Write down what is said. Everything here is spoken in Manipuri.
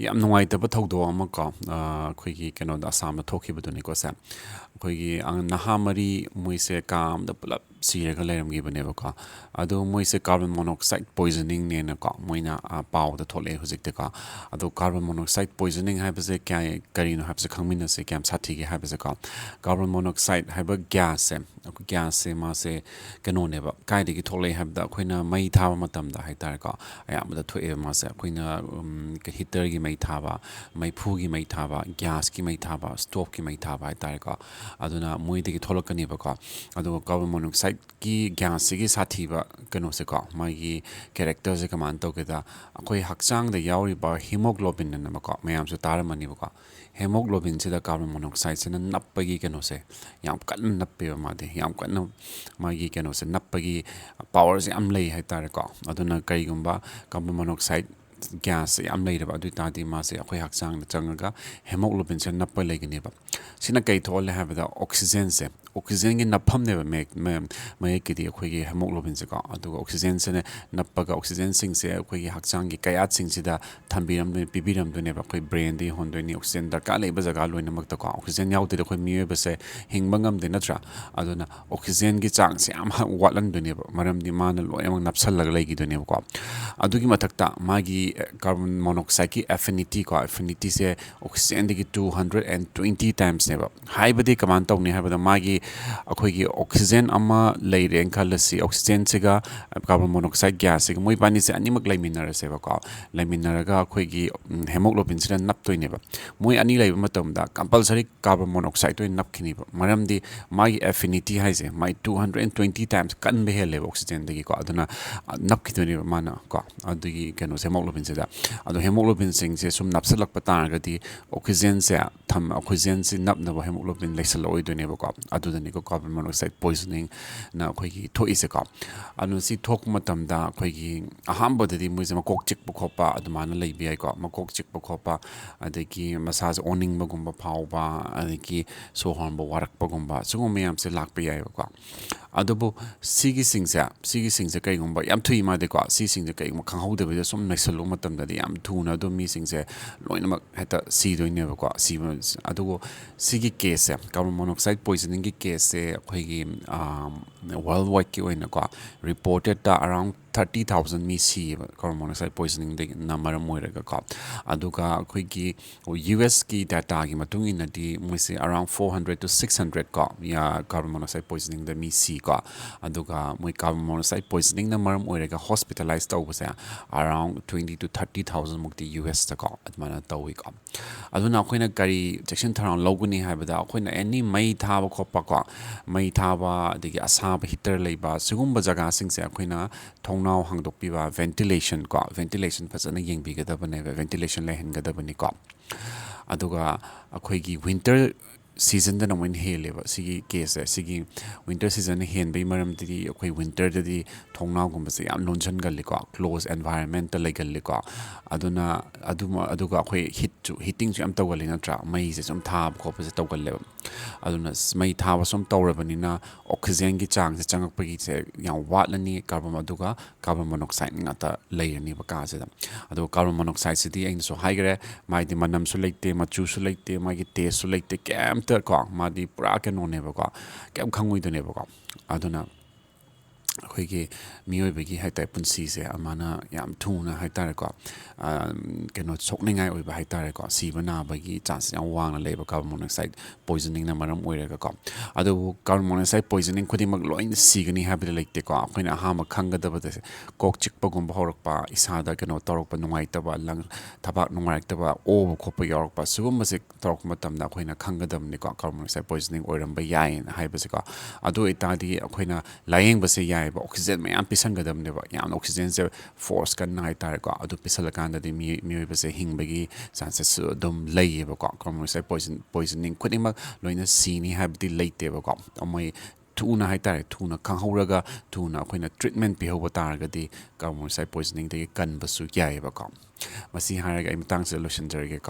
ꯌꯥꯝ ꯅꯨꯡꯉꯥꯏꯇꯕ ꯊꯧꯗꯣꯛ ꯑꯃ ꯀꯣ ꯑꯩꯈꯣꯏꯒꯤ ꯀꯩꯅꯣꯗ ꯑꯁꯥꯝꯗ ꯊꯣꯛꯈꯤꯕꯗꯨꯅꯤꯀꯣ ꯁꯦ ꯑꯩꯈꯣꯏꯒꯤ ꯅꯍꯥ ꯃꯔꯤ ꯃꯣꯏꯁꯦ ꯀꯥ ꯑꯃꯗ ꯄꯨꯂꯞ ꯁꯤꯔꯒ ꯂꯩꯔꯝꯈꯤꯕꯅꯦꯕꯀꯣ ꯑꯗꯣ ꯃꯣꯏꯁꯦ ꯀꯥꯔꯕꯟ ꯃꯣꯅꯣꯛꯁꯥꯏꯠ ꯄꯣꯏꯖꯅꯤꯡꯅꯦꯅꯀꯣ ꯃꯣꯏꯅ ꯄꯥꯎꯗ ꯊꯣꯛꯂꯛꯑꯦ ꯍꯧꯖꯤꯛꯇꯤꯀꯣ ꯑꯗꯣ ꯀꯥꯔꯕꯟ ꯃꯣꯅꯣꯛꯁꯥꯏꯠ ꯄꯣꯏꯖꯅꯤꯡ ꯍꯥꯏꯕꯁꯦ ꯀꯔꯤꯅꯣ ꯍꯥꯏꯕꯁꯦ ꯈꯪꯃꯤꯟꯅꯁꯦ ꯀꯌꯥꯝ ꯁꯥꯊꯤꯒꯦ ꯍꯥꯏꯕꯁꯦꯀꯣ ꯀꯥꯔꯕꯟ ꯃꯣꯅꯣꯛꯁꯥꯏꯠ ꯍꯥꯏꯕ ꯒ꯭ꯌꯥꯁꯁꯦ ꯃꯥꯁꯦ ꯀꯩꯅꯣꯅꯦꯕ ꯀꯥꯏꯗꯒꯤ ꯊꯣꯛꯂꯛꯑꯦ ꯍꯥꯏꯕꯗ ꯑꯩꯈꯣꯏꯅ ꯃꯩ ꯊꯥꯕ ꯃꯇꯝꯗ ꯍꯥꯏꯇꯥꯔꯦꯀꯣ ꯑꯌꯥꯝꯕꯗ ꯊꯣꯛꯑꯦꯕ ꯃꯥꯁꯦ ꯑꯩꯈꯣꯏꯅ ꯍꯤꯇꯔꯒꯤ ꯃꯩ ꯊꯥꯕ ꯃꯩꯐꯨꯒꯤ ꯃꯩ ꯊꯥꯕ ꯒ꯭ꯌꯥꯁꯀꯤ ꯃꯩ ꯊꯥꯕ ꯁ꯭ꯇꯣꯞꯀꯤ ꯃꯩ ꯊꯥꯕ ꯍꯥꯏꯇꯥꯔꯦꯀꯣ ꯑꯗꯨꯅ ꯃꯣꯏꯗꯒꯤ ꯊꯣꯛꯂꯛꯀꯅꯦꯕꯀꯣ ꯑꯗꯨꯒ ꯀꯥꯔꯕꯟ ꯃꯣꯅꯣꯛꯁꯥꯏꯠꯀꯤ ꯒ꯭ꯌꯥꯁꯁꯤꯒꯤ ꯁꯥꯊꯤꯕ ꯀꯩꯅꯣꯁꯦꯀꯣ ꯃꯥꯒꯤ ꯀꯦꯔꯦꯛꯇꯔꯁꯦ ꯀꯃꯥꯏꯅ ꯇꯧꯒꯦꯗ ꯑꯩꯈꯣꯏ ꯍꯛꯆꯥꯡꯗ ꯌꯥꯎꯔꯤꯕ ꯍꯤꯃꯣꯒ꯭ꯂꯣꯕꯤꯟ ꯑꯅꯀꯣ ꯃꯌꯥꯝꯁꯨ ꯇꯥꯔꯝꯃꯅꯤꯕꯀꯣ ꯍꯦꯃꯣꯒ꯭ꯂꯣꯕꯤꯟꯁꯤꯗ ꯀꯥꯔꯕꯟ ꯃꯣꯅꯣꯛꯁꯥꯏꯠꯁꯤꯅ ꯅꯞꯄꯒꯤ ꯀꯩꯅꯣꯁꯦ ꯌꯥꯝ ꯀꯟꯅ ꯅꯞꯄꯦꯕ ꯃꯥꯗꯤ ꯌꯥꯝ ꯀꯟꯅ ꯃꯥꯒꯤ ꯀꯩꯅꯣꯁꯦ ꯅꯞꯄꯒꯤ ꯄꯋꯥꯔꯁꯦ ꯌꯥꯝ ꯂꯩ ꯍꯥꯏꯇꯥꯔꯦꯀꯣ ꯑꯗꯨꯅ ꯀꯔꯤꯒꯨꯝꯕ ꯀꯥꯔꯕꯟ ꯃꯣꯅꯣꯛꯁꯥꯏꯠ ꯒ꯭ꯌꯥꯁꯁꯦ ꯌꯥꯝ ꯂꯩꯔꯕ ꯑꯗꯨ ꯑꯣꯏꯇꯥꯔꯗꯤ ꯃꯥꯁꯦ ꯑꯩꯈꯣꯏ ꯍꯛꯆꯥꯡꯗ ꯆꯪꯉꯒ ꯍꯦꯃꯣꯒ꯭ꯂꯣꯕꯤꯟꯁꯦ ꯅꯞꯄ ꯂꯩꯒꯅꯦꯕ ꯁꯤꯅ ꯀꯩ ꯊꯣꯛꯍꯜꯂꯦ ꯍꯥꯏꯕꯗ ꯑꯣꯛꯁꯤꯖꯦꯟꯒꯤ ꯅꯞꯐꯝꯅꯦꯕ ꯃꯌꯦꯛꯀꯤꯗꯤ ꯑꯩꯈꯣꯏꯒꯤ ꯍꯦꯃꯣꯒ꯭ꯂꯣꯕꯤꯟꯁꯦꯀꯣ ꯑꯗꯨꯒ ꯑꯣꯛꯁꯤꯖꯦꯟꯁꯤꯅ ꯅꯞꯄꯒ ꯑꯣꯛꯁꯤꯖꯦꯟꯁꯤꯡꯁꯦ ꯑꯩꯈꯣꯏꯒꯤ ꯍꯛꯆꯥꯡꯒꯤ ꯀꯌꯥꯠꯁꯤꯡꯁꯤꯗ ꯄꯤꯕꯤꯔꯝꯗꯣꯏꯅꯦꯕ ꯑꯩꯈꯣꯏ ꯕ꯭ꯔꯦꯟꯗꯒꯤ ꯍꯣꯟꯗꯣꯏꯅꯤ ꯑꯣꯛꯁꯤꯖꯦꯟ ꯗꯔꯀꯥꯔ ꯂꯩꯕ ꯖꯒꯥ ꯂꯣꯏꯅꯃꯛꯇꯀꯣ ꯑꯣꯛꯁꯤꯖꯦꯟ ꯌꯥꯎꯗ꯭ꯔꯗꯤ ꯑꯩꯈꯣꯏ ꯃꯤꯑꯣꯏꯕꯁꯦ ꯍꯤꯡꯕ ꯉꯝꯗꯦ ꯅꯠꯇ꯭ꯔꯥ ꯑꯗꯨꯅ ꯑꯣꯛꯁꯤꯖꯦꯟꯒꯤ ꯆꯥꯡꯁꯦ ꯌꯥꯝ ꯋꯥꯠꯍꯟꯗꯣꯏꯅꯦꯕ ꯃꯔꯝꯗꯤ ꯃꯥꯅ ꯂꯣꯏꯅꯃꯛ ꯅꯞꯁꯜꯂꯒ ꯂꯩꯈꯤꯗꯣꯏꯅꯦꯕꯀꯣ ꯑꯗꯨꯒꯤ ꯃꯊꯛꯇ ꯃꯥꯒꯤ ꯀꯥꯔꯕꯟ ꯃꯣꯅꯣꯛꯁꯥꯏꯠꯀꯤ ꯑꯦꯐꯤꯅꯤꯇꯤꯁꯦ ꯑꯣꯛꯁꯤꯖꯦꯟꯗꯒꯤ 220 ꯇꯥꯏꯝꯁꯅꯦꯕ ꯍꯥꯏꯕꯗꯤ ꯀꯃꯥꯏꯅ ꯇꯧꯅꯤ ꯍꯥꯏꯕꯗ ꯃꯥꯒꯤ ꯑꯩꯈꯣꯏꯒꯤ ꯑꯣꯛꯁꯤꯖꯦꯟ ꯑꯃ ꯂꯩꯔꯦꯅ ꯈꯜꯂꯁꯤ ꯑꯣꯛꯁꯤꯖꯦꯟꯁꯤꯒ ꯀꯥꯔꯕꯟ ꯃꯣꯅꯣꯛꯁꯥꯏꯠ ꯒ꯭ꯌꯥꯁꯁꯤꯒ ꯃꯣꯏ ꯕꯥꯅꯤꯁꯦ ꯑꯅꯤꯃꯛ ꯂꯩꯃꯤꯟꯅꯔꯁꯦꯕꯀꯣ ꯂꯩꯃꯤꯟꯅꯔꯒ ꯑꯩꯈꯣꯏꯒꯤ ꯍꯦꯃꯣꯒ꯭ꯂꯣꯕꯤꯟꯁꯤꯅ ꯅꯞꯇꯣꯏꯅꯦꯕ ꯃꯣꯏ ꯑꯅꯤ ꯂꯩꯕ ꯃꯇꯝꯗ ꯀꯝꯄꯜꯁꯔꯤ ꯀꯥꯔꯕꯟ ꯃꯣꯅꯣꯛꯁꯥꯏꯠ ꯑꯣꯏꯅ ꯅꯞꯈꯤꯅꯦꯕ ꯃꯔꯝꯗꯤ ꯃꯥꯒꯤ ꯑꯦꯐꯤꯅꯤꯇꯤ ꯍꯥꯏꯁꯦ ꯃꯥꯏ 220 ꯇꯥꯏꯝꯁ ꯀꯟꯕ ꯍꯦꯜꯂꯦꯕ ꯑꯣꯛꯁꯤꯖꯦꯟꯗꯒꯤꯀꯣ ꯑꯗꯨꯅ ꯅꯞꯈꯤꯗꯣꯏꯅꯦꯕ ꯃꯥꯅ ꯀꯣ ꯑꯗꯨꯒꯤ ꯀꯩꯅꯣꯁꯦ ꯍꯦꯃꯣꯒ꯭ꯂꯣꯕꯤꯟꯁꯤꯗ ꯑꯗꯣ ꯍꯦꯃꯣꯒ꯭ꯂꯣꯕꯤꯟꯁꯤꯡꯁꯦ ꯁꯨꯝ ꯅꯞꯁꯤꯜꯂꯛꯄ ꯇꯥꯔꯒꯗꯤ ꯑꯣꯛꯁꯤꯖꯦꯟꯁꯤ ꯅꯞꯅꯕ ꯍꯦꯃꯣꯒ꯭ꯂꯣꯕꯤꯟ ꯂꯩꯁꯜꯂꯛꯑꯣꯏꯗꯣꯏꯅꯦꯕꯀꯣ ꯑꯗꯨꯗꯅꯤꯀꯣ ꯀꯥꯔꯕꯟ ꯃꯣꯅꯣꯛꯁꯥꯏꯠ ꯄꯣꯏꯖꯅꯤꯡꯅ ꯑꯩꯈꯣꯏꯒꯤ ꯊꯣꯛꯏꯁꯦꯀꯣ ꯑꯗꯨꯅ ꯁꯤ ꯊꯣꯛꯄ ꯃꯇꯝꯗ ꯑꯩꯈꯣꯏꯒꯤ ꯑꯍꯥꯟꯕꯗꯗꯤ ꯃꯣꯏꯁꯦ ꯃꯀꯣꯛ ꯆꯤꯛꯄ ꯈꯣꯠꯄ ꯑꯗꯨꯃꯥꯏꯅ ꯂꯩꯕ ꯌꯥꯏꯀꯣ ꯃꯀꯣꯛ ꯆꯤꯛꯄ ꯈꯣꯠꯄ ꯑꯗꯒꯤ ꯃꯁꯥꯁꯦ ꯑꯣꯅꯤꯡꯕꯒꯨꯝꯕ ꯐꯥꯎꯕ ꯑꯗꯒꯤ ꯁꯣꯔ ꯍꯣꯟꯕ ꯋꯥꯔꯛꯄꯒꯨꯝꯕ ꯁꯤꯒꯨꯝꯕ ꯃꯌꯥꯝꯁꯦ ꯂꯥꯛꯄ ꯌꯥꯏꯑꯕꯀꯣ ꯑꯗꯨꯕꯨ ꯁꯤꯒꯤꯁꯤꯡꯁꯦ ꯀꯩꯒꯨꯝꯕ ꯌꯥꯝ ꯊꯨꯏ ꯃꯥꯗꯤꯀꯣ ꯁꯤꯁꯤꯡꯁꯦ ꯀꯩꯒꯨꯝꯕ ꯈꯪꯍꯧꯗꯕꯤꯗ ꯁꯨꯝ ꯅꯩꯁꯜꯂꯨꯕ ꯃꯇꯝꯗꯗꯤ ꯌꯥꯝ ꯊꯨꯅ ꯑꯗꯨꯝ ꯃꯤꯁꯤꯡꯁꯦ ꯂꯣꯏꯅꯃꯛ ꯍꯦꯛꯇ ꯁꯤꯗꯣꯏꯅꯦꯕꯀꯣ ꯑꯗꯨꯕꯨ ꯁꯤꯒꯤ ꯀꯦꯁꯁꯦ ꯀꯥꯔꯕꯟ ꯃꯣꯅꯣꯛꯁꯥꯏꯠ ꯄꯣꯏꯖꯅꯤꯡꯒꯤ ꯀꯦꯁꯁꯦ ꯑꯩꯈꯣꯏꯒꯤ ꯋꯥꯔꯜ ꯋꯥꯏꯗꯀꯤ ꯑꯣꯏꯅꯀꯣ ꯔꯤꯄꯣꯔꯇꯦꯠꯇ ꯑꯔꯥꯎꯟ 30,000 ꯃꯤ ꯁꯤꯌꯦꯕ ꯀꯥꯔꯕꯟ ꯃꯣꯅꯣꯛꯁꯥꯏꯠ ꯄꯣꯏꯖꯅꯤꯡꯗꯒꯤꯅ ꯃꯔꯝ ꯑꯣꯏꯔꯒꯀꯣ ꯑꯗꯨꯒ ꯑꯩꯈꯣꯏꯒꯤ US ꯀꯤ ꯗꯥꯇꯥꯒꯤ ꯃꯇꯨꯡ ꯏꯟꯅꯗꯤ ꯃꯣꯏꯁꯦ ꯑꯔꯥꯎꯟ 400 to 600 ꯀꯣ ꯀꯥꯔꯕꯟ ꯃꯣꯅꯣꯛꯁꯥꯏꯠ ꯄꯣꯏꯖꯅꯤꯡꯗ ꯃꯤ ꯁꯤꯀꯣ ꯑꯗꯨꯒ ꯃꯣꯏ ꯀꯥꯔꯕꯟ ꯃꯣꯅꯣꯛꯁꯥꯏꯠ ꯄꯣꯏꯖꯅꯤꯡꯅ ꯃꯔꯝ ꯑꯣꯏꯔꯒ ꯍꯣꯁꯄꯤꯇꯥꯂꯥꯏꯁ ꯇꯧꯕꯁꯦ ꯑꯔꯥꯎꯟ 20 to 30,000 ꯃꯨꯛꯇꯤ US ꯑꯗꯨꯃꯥꯏꯅ ꯇꯧꯋꯤꯀꯣ ꯑꯗꯨꯅ ꯑꯩꯈꯣꯏꯅ ꯀꯔꯤ ꯆꯦꯛꯁꯤꯟ ꯊꯧꯔꯥꯡ ꯂꯧꯒꯅꯤ ꯍꯥꯏꯕꯗ ꯑꯩꯈꯣꯏꯅ ꯑꯦꯅꯤ ꯃꯩ ꯊꯥꯕ ꯈꯣꯠꯄ ꯃꯩ ꯊꯥꯕ ꯑꯗꯒꯤ ꯑꯁꯥꯕ ꯍꯤꯇꯔ ꯂꯩꯕ ꯁꯤꯒꯨꯝꯕ ꯖꯒꯥꯁꯤꯡꯁꯦ ꯑꯩꯈꯣꯏꯅ ꯊꯣꯡꯅꯥꯎ ꯍꯥꯡꯗꯣꯛꯄꯤꯕ ꯚꯦꯟꯇꯤꯂꯦꯁꯟ ꯐꯖꯅ ꯌꯦꯡꯕꯤꯒꯗꯕꯅꯦꯕ ꯚꯦꯟꯇꯤꯂꯦꯁꯟ ꯂꯩꯍꯟꯒꯗꯕꯅꯤꯀꯣ ꯑꯗꯨꯒ ꯑꯩꯈꯣꯏꯒꯤ ꯋꯤꯟꯇꯔ ꯁꯤꯖꯟꯗꯅ ꯑꯃꯨꯛ ꯍꯦꯜꯂꯦꯕ ꯁꯤꯒꯤ ꯀꯦꯁꯁꯦ ꯁꯤꯒꯤ ꯋꯤꯟꯇꯔ ꯁꯤꯖꯟꯅ ꯍꯦꯟꯕꯒꯤ ꯃꯔꯝꯗꯤ ꯑꯩꯈꯣꯏ ꯋꯤꯟꯇꯔꯗꯗꯤ ꯊꯣꯡꯅꯥꯎꯒꯨꯝꯕꯁꯦ ꯌꯥꯝ ꯂꯣꯟꯁꯤꯟꯒꯜꯂꯤꯀꯣ ꯀ꯭ꯂꯣꯖ ꯑꯦꯟꯚꯥꯏꯔꯟꯃꯦꯟꯇ ꯂꯩꯒꯜꯂꯤꯀꯣ ꯑꯗꯨꯒ ꯑꯩꯈꯣꯏ ꯍꯤꯇꯤꯡꯁꯨ ꯌꯥꯝ ꯇꯧꯒꯜꯂꯤ ꯅꯠꯇ꯭ꯔꯥ ꯃꯩꯁꯦ ꯁꯨꯝ ꯊꯥꯕ ꯈꯣꯠꯄꯁꯦ ꯇꯧꯒꯜꯂꯦꯕ ꯑꯗꯨꯅ ꯃꯩ ꯊꯥꯕ ꯁꯨꯝ ꯇꯧꯔꯕꯅꯤꯅ ꯑꯣꯛꯁꯤꯖꯦꯟꯒꯤ ꯆꯥꯡꯁꯦ ꯆꯪꯉꯛꯄꯒꯤꯁꯦ ꯌꯥꯝ ꯋꯥꯠꯂꯅꯤ ꯑꯗꯨꯒ ꯀꯥꯔꯕꯟ ꯃꯣꯅꯣꯛꯁꯥꯏꯠ ꯉꯥꯛꯇ ꯂꯩꯔꯅꯦꯕ ꯀꯥꯁꯤꯗ ꯑꯗꯨꯒ ꯀꯥꯔꯕꯟ ꯃꯣꯅꯣꯛꯁꯥꯏꯠꯁꯤꯗꯤ ꯑꯩꯅꯁꯨ ꯍꯥꯏꯈ꯭ꯔꯦ ꯃꯥꯗꯤ ꯃꯅꯝꯁꯨ ꯂꯩꯇꯦ ꯃꯆꯨꯁꯨ ꯂꯩꯇꯦ ꯃꯥꯒꯤ ꯇꯦꯁꯁꯨ ꯂꯩꯇꯦ ꯀꯩꯝꯇ ꯃꯥꯗꯤ ꯄꯨꯔꯥ ꯀꯩꯅꯣꯅꯦꯕꯀꯣ ꯀꯩꯝ ꯈꯪꯉꯣꯏꯗꯣꯏꯅꯦꯕꯀꯣ ꯑꯗꯨꯅ ꯑꯩꯈꯣꯏꯒꯤ ꯃꯤꯑꯣꯏꯕꯒꯤ ꯍꯥꯏꯇꯥꯔꯦ ꯄꯨꯟꯁꯤꯁꯦ ꯑꯃꯅ ꯌꯥꯝ ꯊꯨꯅ ꯍꯥꯏꯇꯥꯔꯦꯀꯣ ꯀꯩꯅꯣ ꯁꯣꯛꯅꯤꯡꯉꯥꯏ ꯑꯣꯏꯕ ꯍꯥꯏꯇꯥꯔꯦꯀꯣ ꯁꯤꯕ ꯅꯥꯕꯒꯤ ꯆꯥꯟꯁ ꯌꯥꯝ ꯋꯥꯡꯅ ꯂꯩꯕ ꯀꯥꯔꯕꯟ ꯃꯣꯅꯣꯛꯁꯥꯏꯠ ꯄꯣꯏꯖꯅꯤꯡꯅ ꯃꯔꯝ ꯑꯣꯏꯔꯒꯀꯣ ꯑꯗꯨꯕꯨ ꯀꯥꯔꯕꯟ ꯃꯣꯅꯣꯛꯁꯥꯏꯠ ꯄꯣꯏꯖꯅꯤꯡ ꯈꯨꯗꯤꯡꯃꯛ ꯂꯣꯏꯅ ꯁꯤꯒꯅꯤ ꯍꯥꯏꯕꯗꯤ ꯂꯩꯇꯦꯀꯣ ꯑꯩꯈꯣꯏꯅ ꯑꯍꯥꯟꯕ ꯈꯪꯒꯗꯕꯗ ꯀꯣꯛ ꯆꯤꯛꯄꯒꯨꯝꯕ ꯍꯧꯔꯛꯄ ꯏꯁꯥꯗ ꯀꯩꯅꯣ ꯇꯧꯔꯛꯄ ꯅꯨꯡꯉꯥꯏꯇꯕ ꯊꯕꯥꯛ ꯅꯨꯡꯉꯥꯏꯔꯛꯇꯕ ꯑꯣꯕ ꯈꯣꯠꯄ ꯌꯥꯎꯔꯛꯄ ꯁꯤꯒꯨꯝꯕꯁꯦ ꯇꯧꯔꯛꯄ ꯃꯇꯝꯗ ꯑꯩꯈꯣꯏꯅ ꯈꯪꯒꯗꯕꯅꯤꯀꯣ ꯀꯥꯔꯕꯟ ꯃꯣꯅꯣꯛꯁꯥꯏꯠ ꯄꯣꯏꯖꯅꯤꯡ ꯑꯣꯏꯔꯝꯕ ꯌꯥꯏꯌꯦꯅ ꯍꯥꯏꯕꯁꯦꯀꯣ ꯑꯗꯨ ꯑꯣꯏꯇꯥꯔꯗꯤ ꯑꯩꯈꯣꯏꯅ ꯂꯥꯏꯌꯦꯡꯕꯁꯦ ꯌꯥꯏꯑꯕ ꯑꯣꯛꯁꯤꯖꯦꯟ ꯃꯌꯥꯝ ꯄꯤꯁꯟꯒꯗꯕꯅꯦꯕ ꯌꯥꯝꯅ ꯑꯣꯛꯁꯤꯖꯦꯟꯁꯦ ꯐꯣꯔꯁ ꯀꯟꯅ ꯍꯥꯏꯇꯥꯔꯦꯀꯣ ꯑꯗꯨ ꯄꯤꯁꯜꯂꯀꯥꯟꯗꯗꯤ ꯃꯤꯑꯣꯏꯕꯁꯦ ꯍꯤꯡꯕꯒꯤ ꯆꯥꯟꯁꯦꯁꯁꯨ ꯑꯗꯨꯝ ꯂꯩꯌꯦꯕꯀꯣ ꯀꯥꯔꯕꯟ ꯃꯣꯅꯣꯛꯁꯥꯏꯠ ꯄꯣꯏꯖꯅꯤꯡ ꯈꯨꯗꯤꯡꯃꯛ ꯂꯣꯏꯅ ꯁꯤꯅꯤ ꯍꯥꯏꯕꯗꯤ ꯂꯩꯇꯦꯕꯀꯣ ꯃꯣꯏ ꯊꯨꯅ ꯍꯥꯏꯇꯥꯔꯦ ꯊꯨꯅ ꯈꯪꯍꯧꯔꯒ ꯊꯨꯅ ꯑꯩꯈꯣꯏꯅ ꯇ꯭ꯔꯤꯠꯃꯦꯟ ꯄꯤꯍꯧꯕ ꯇꯥꯔꯒꯗꯤ ꯀꯥꯔꯕꯟ ꯃꯣꯅꯣꯛꯁꯥꯏꯠ ꯄꯣꯏꯖꯅꯤꯡꯗꯒꯤ ꯀꯟꯕꯁꯨ ꯌꯥꯏꯑꯕꯀꯣ ꯃꯁꯤ ꯍꯥꯏꯔꯒ ꯑꯩ ꯃꯇꯥꯡꯁꯤꯗ ꯂꯣꯏꯁꯤꯟꯖꯔꯒꯦꯀꯣ